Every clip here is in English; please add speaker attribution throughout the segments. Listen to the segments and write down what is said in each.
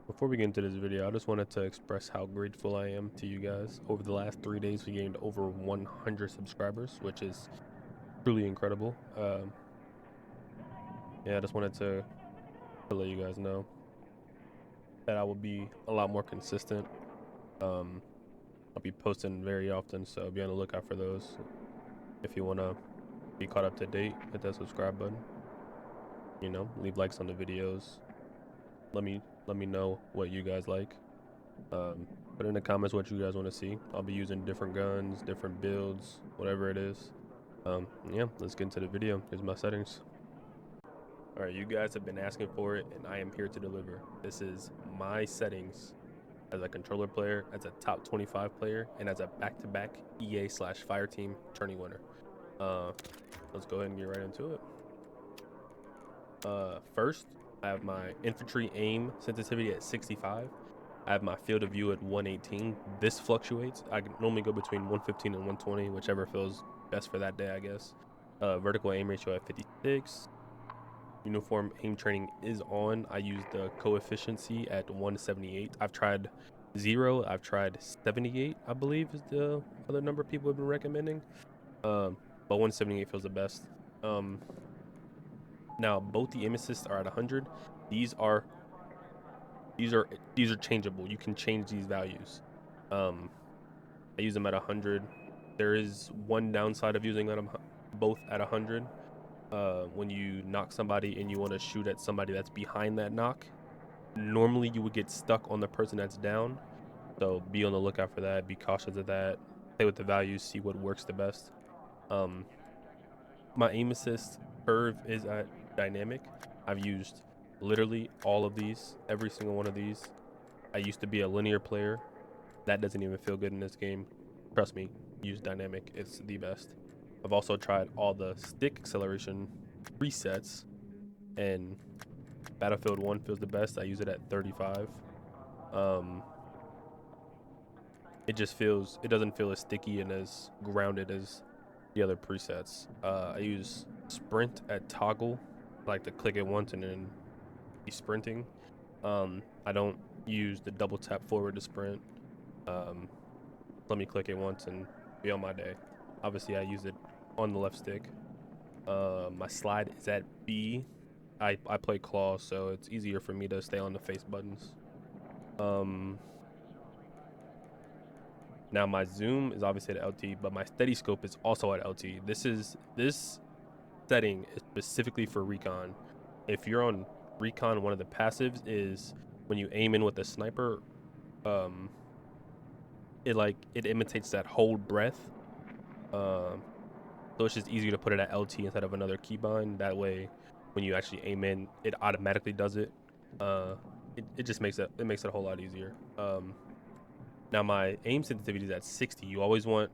Speaker 1: Before we get into this video, I just wanted to express how grateful I am to you guys. Over the last 3 days, we gained over 100 subscribers, which is truly incredible. Yeah, I just wanted to let you guys know that I will be a lot more consistent. Um, I'll be posting very often, so be on the lookout for those. If you want to be caught up to date, hit that subscribe button. Leave likes on the videos. Let me know what you guys like. Put in the comments what you guys want to see. I'll be using different guns, different builds, whatever it is. Yeah, let's get into the video. Here's my settings. All right, you guys have been asking for it, and I am here to deliver. This is my settings as a controller player, as a top 25 player, and as a back-to-back EA/Fireteam tourney winner. Let's go ahead and get right into it. First, I have my infantry aim sensitivity at 65. I have my field of view at 118. This fluctuates. I can normally go between 115 and 120, whichever feels best for that day, I guess. Vertical aim ratio at 56. Uniform aim training is on. I use the coefficiency at 178. I've tried 0. I've tried 78, I believe, is the other number people have been recommending. But 178 feels the best. Now both the aim assists are at 100. These are changeable. You can change these values. I use them at 100. There is one downside of using them both at 100. When you knock somebody and you want to shoot at somebody that's behind that knock, normally you would get stuck on the person that's down. So be on the lookout for that. Be cautious of that. Play with the values. See what works the best. My aim assist curve is at dynamic. I've used literally all of these, every single one of these. I used to be a linear player. That doesn't even feel good in this game. Trust me, use dynamic. It's the best. I've also tried all the stick acceleration presets, and Battlefield 1 feels the best. I use it at 35. It doesn't feel as sticky and as grounded as the other presets. I use sprint at toggle. I like to click it once and then be sprinting. I don't use the double tap forward to sprint. Let me click it once and be on my day. Obviously, I use it on the left stick. My slide is at B. I play claw, so it's easier for me to stay on the face buttons. Now my zoom is obviously at LT, but my steady scope is also at LT. This setting is specifically for recon. If you're on recon, one of the passives is when you aim in with a sniper, it imitates that hold breath. So it's just easier to put it at LT instead of another keybind. That way, when you actually aim in, it automatically does it. It just makes it a whole lot easier. Now my aim sensitivity is at 60. You always want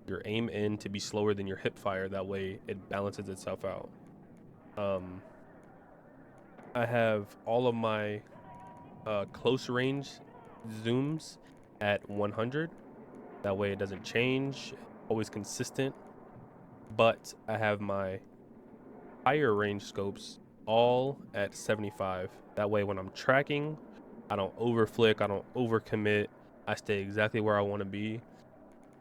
Speaker 1: your aim in to be slower than your hip fire. That way it balances itself out. I have all of my close range zooms at 100. That way it doesn't change, always consistent. But I have my higher range scopes all at 75. That way when I'm tracking, I don't overflick, I don't overcommit. I stay exactly where I want to be.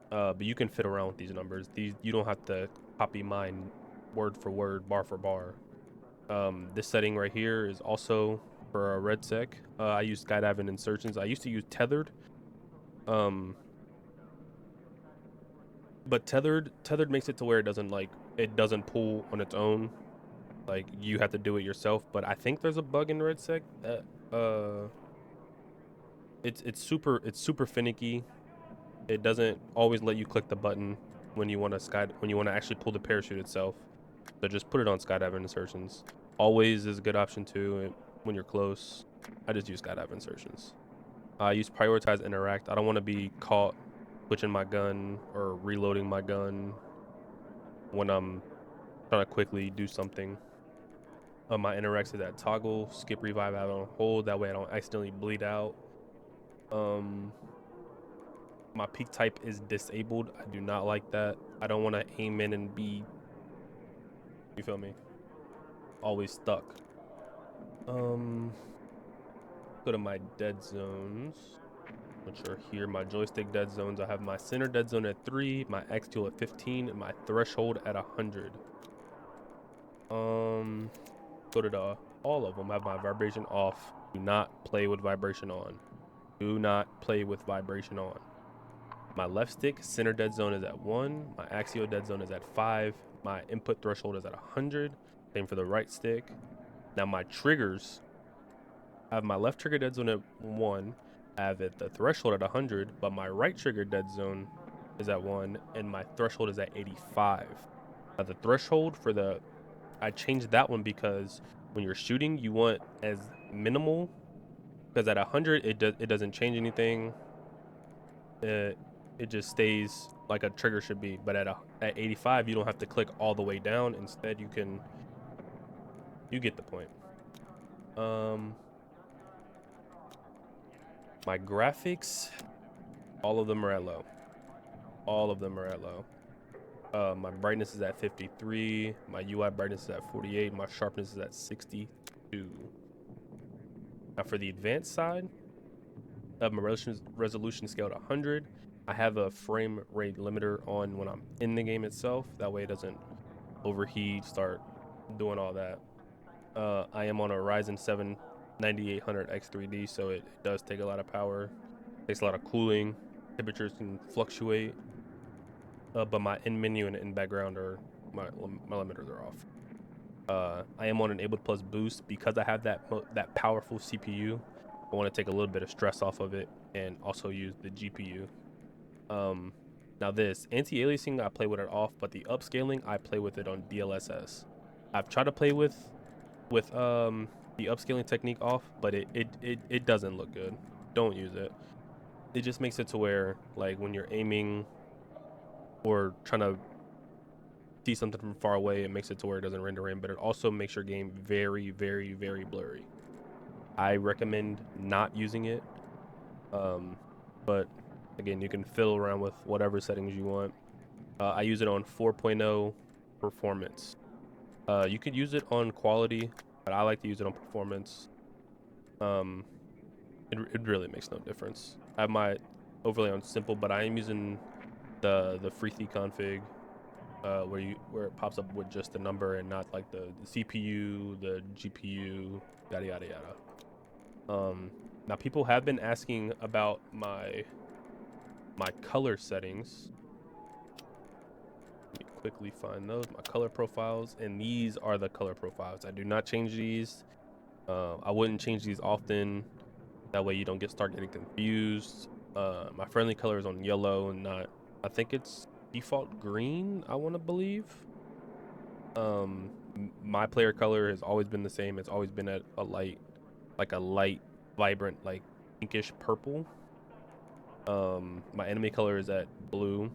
Speaker 1: But you can fit around with these numbers. You don't have to copy mine word for word, bar for bar. This setting right here is also for a Redsec. I use skydiving insertions. I used to use tethered. But tethered makes it to where it doesn't pull on its own. Like you have to do it yourself. But I think there's a bug in Redsec that it's super finicky. It doesn't always let you click the button when you want to actually pull the parachute itself. So just put it on skydive insertions. Always is a good option too when you're close. I just use skydive insertions. I use prioritize interact. I don't want to be caught switching my gun or reloading my gun when I'm trying to quickly do something. My interacts is at toggle, skip revive out on hold. That way I don't accidentally bleed out. My peak type is disabled. I do not like that. I don't want to aim in and be, you feel me, always stuck. Go to my dead zones, which are here. My joystick dead zones. I have my center dead zone at 3, my axial at 15, and my threshold at 100. Go to all of them. I have my vibration off. Do not play with vibration on. Do not play with vibration on. My left stick center dead zone is at 1. My axial dead zone is at 5. My input threshold is at 100. Same for the right stick. Now my triggers, I have my left trigger dead zone at 1. I have the threshold at 100, but my right trigger dead zone is at 1, and my threshold is at 85. Now the threshold for I changed that one because when you're shooting, you want as minimal, because at 100 it doesn't change anything. It just stays like a trigger should be. But at 85, you don't have to click all the way down. Instead, you get the point. My graphics, all of them are at low. All of them are at low. My brightness is at 53. My UI brightness is at 48. My sharpness is at 62. Now for the advanced side, I have my resolution scale at 100. I have a frame rate limiter on when I'm in the game itself. That way it doesn't overheat, start doing all that. I am on a Ryzen 7 9800 X3D, so it does take a lot of power. Takes a lot of cooling. Temperatures can fluctuate. But my in menu and in background are my limiters are off. I am on enabled plus boost because I have that powerful CPU. I want to take a little bit of stress off of it and also use the GPU. Now this anti-aliasing I play with it off, but the upscaling I play with it on DLSS. I've tried to play with the upscaling technique off, but it doesn't look good. Don't use it. It just makes it to where, like, when you're aiming or trying to see something from far away, it makes it to where it doesn't render in, but it also makes your game very, very, very blurry. I recommend not using it, but again, you can fiddle around with whatever settings you want. I use it on 4.0 performance. You could use it on quality, but I like to use it on performance. It really makes no difference. I have my overlay on simple, but I am using the free config, where it pops up with just the number and not like the CPU, the GPU, yada yada yada. Now people have been asking about my color settings. Let me quickly find those, my color profiles, and these are the color profiles. I do not change these. I wouldn't change these often. That way you don't start getting confused. My friendly color is on yellow and not, I think it's default green, I want to believe. My player color has always been the same. It's always been at a light, vibrant, like pinkish purple. My enemy color is at blue.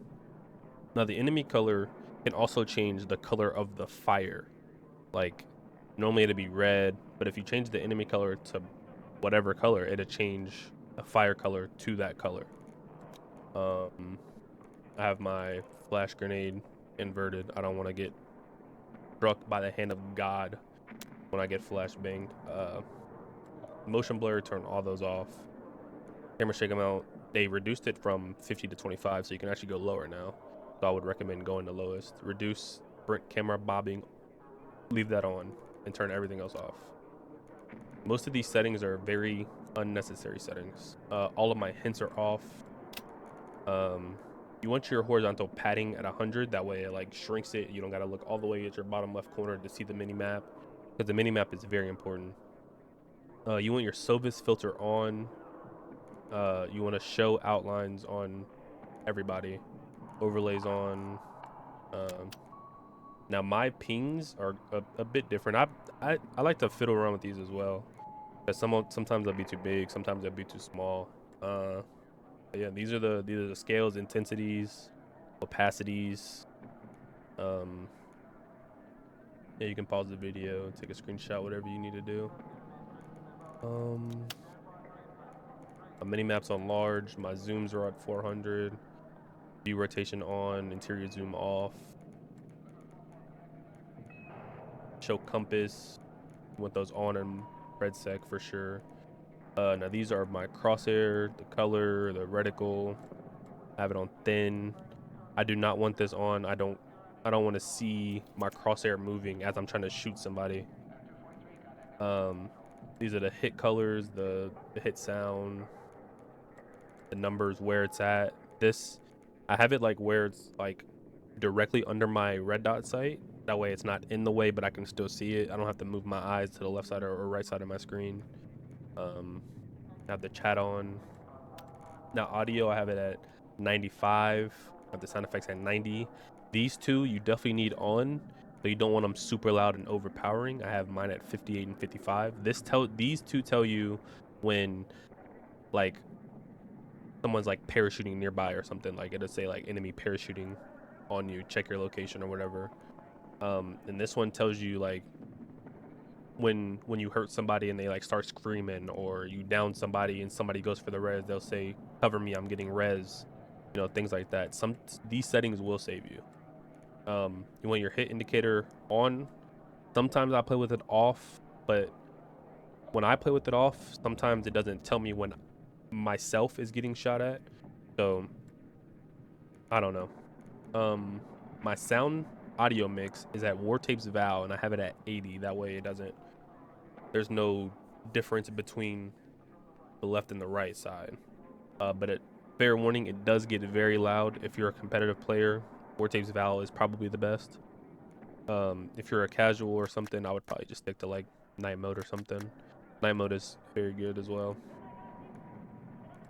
Speaker 1: Now the enemy color can also change the color of the fire. Like normally it'd be red, but if you change the enemy color to whatever color, it'll change the fire color to that color. I have my flash grenade inverted. I don't want to get struck by the hand of God when I get flash banged. Motion blur, turn all those off. Camera shake amount, they reduced it from 50 to 25, so you can actually go lower now. So I would recommend going to lowest. Reduce sprint camera bobbing, leave that on, and turn everything else off. Most of these settings are very unnecessary settings. All of my hints are off. You want your horizontal padding at 100. That way it like shrinks it. You don't got to look all the way at your bottom left corner to see the mini map, because the mini map is very important. You want your Sovis filter on. You want to show outlines on everybody. Overlays on. Now my pings are a bit different. I like to fiddle around with these as well. Because sometimes they'll be too big, sometimes they'll be too small. Yeah, these are the scales, intensities, opacities. Yeah, you can pause the video, take a screenshot, whatever you need to do. My mini maps on large. My zooms are at 400. View rotation on, interior zoom off. Show compass. You want those on in Redsec for sure. Now these are my crosshair, the color, the reticle. I have it on thin. I do not want this on. I don't want to see my crosshair moving as I'm trying to shoot somebody. These are the hit colors, the hit sound, the numbers, where it's at. This, I have it like where it's like directly under my red dot sight. That way it's not in the way, but I can still see it. I don't have to move my eyes to the left side or right side of my screen. I have the chat on. Now audio, I have it at 95. I have the sound effects at 90. These two you definitely need on, but you don't want them super loud and overpowering. I have mine at 58 and 55. These two tell you when like someone's like parachuting nearby or something. Like it'll say like enemy parachuting on you, check your location or whatever. And this one tells you like when you hurt somebody and they like start screaming, or you down somebody and somebody goes for the res, they'll say cover me, I'm getting res, you know, things like that. These settings will save you. You want your hit indicator on. Sometimes I play with it off, but when I play with it off, sometimes it doesn't tell me when myself is getting shot at, so I don't know. My sound audio mix is at War Tapes Val, and I have it at 80. That way there's no difference between the left and the right side. But fair warning, it does get very loud. If you're a competitive player, War Tapes Val is probably the best. If you're a casual or something, I would probably just stick to like night mode or something. Night mode is very good as well.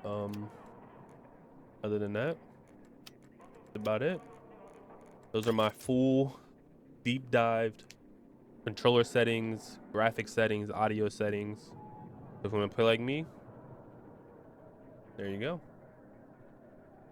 Speaker 1: Other than that, that's about it. Those are my full deep dived controller settings, graphic settings, audio settings. If you want to play like me, there you go.